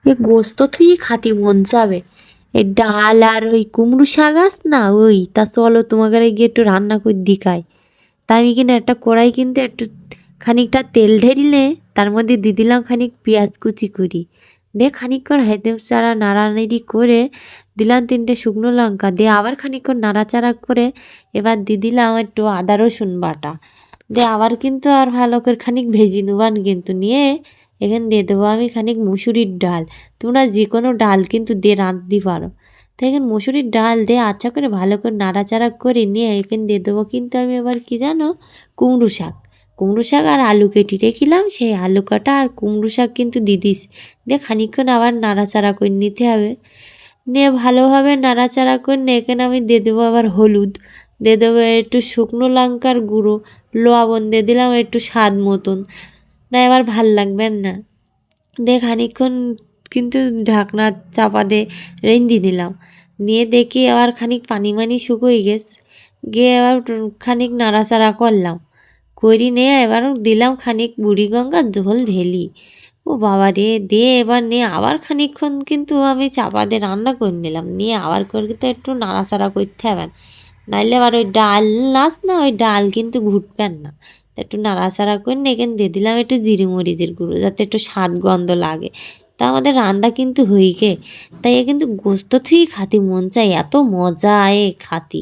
এ গোস্ত থুই খাতি মন যাবে। এই ডাল আর ওই কুমড়ো শাক আস না ওই তা চলো তোমাকে গিয়ে একটু রান্না করে দিকাই। তা আমি কিনা একটা কড়াই কিন্তু একটু খানিকটা তেল ঢেলিলে তার মধ্যে দিয়ে দিলাম খানিক পেঁয়াজ কুচি করি, দিয়ে খানিকক্ষণ হেঁটে চারা নাড়ানাড়ি করে দিলাম 3টে শুকনো লঙ্কা, দিয়ে আবার খানিকক্ষণ নাড়াচাড়া করে এবার দিয়ে দিলাম একটু আদা রসুন বাটা, দিয়ে আবার কিন্তু আর ভালো করে খানিক ভেজে নেবান কিন্তু নিয়ে এখানে দিয়ে দেবো আমি খানিক মুসুরির ডাল। তোমরা যে কোনো ডাল কিন্তু দিয়ে রাঁধতে পারো। তো এখানে মুসুরির ডাল দিয়ে আচ্ছা করে ভালো করে নাড়াচাড়া করে নিয়ে এখানে দিয়ে দেবো কিন্তু আমি এবার কী জানো, কুমড়ো শাক। কুমড়ো শাক আর আলু কেটে রেখেছিলাম, সেই আলু কাটা আর কুমড়ো শাক কিন্তু দিয়ে দিস, দিয়ে খানিকক্ষণ আবার নাড়াচাড়া করে নিতে হবে। নিয়ে ভালোভাবে নাড়াচাড়া করে নিয়ে এখানে আমি দিয়ে দেবো আবার হলুদ, দিয়ে দেবো একটু শুকনো লঙ্কার গুঁড়ো, লবণ দিয়ে দিলাম একটু স্বাদ মতন, না এবার ভাল লাগবে না। দিয়ে খানিকক্ষণ কিন্তু ঢাকনা চাপা দিয়ে রেঁধে দিলাম, নিয়ে দেখি আবার খানিক পানি মানি শুকোই গেছে, গিয়ে আবার খানিক নাড়াচাড়া করলাম, করি নিয়ে এবার দিলাম খানিক বুড়িগঙ্গার ঝোল ঢেলি। ও বাবা রে, দিয়ে এবার নিয়ে আবার খানিকক্ষণ কিন্তু আমি চাপা দিয়ে রান্না করে নিলাম, নিয়ে আবার করে তো একটু নাড়াচাড়া করতে হবে, নাইলে আবার ওই ডাল নাচ না ওই ডাল কিন্তু ঘুটবেন না। একটু নাড়াচাড়া করে নিয়ে এখানে দিয়ে দিলাম একটু জিরে মরিচের গুঁড়ো যাতে একটু স্বাদ গন্ধ লাগে। তা আমাদের রান্না কিন্তু হয়ে গে, তাই এ কিন্তু গোস্ত থেকেই খাতি মন চাই, এত মজা এ খাতি।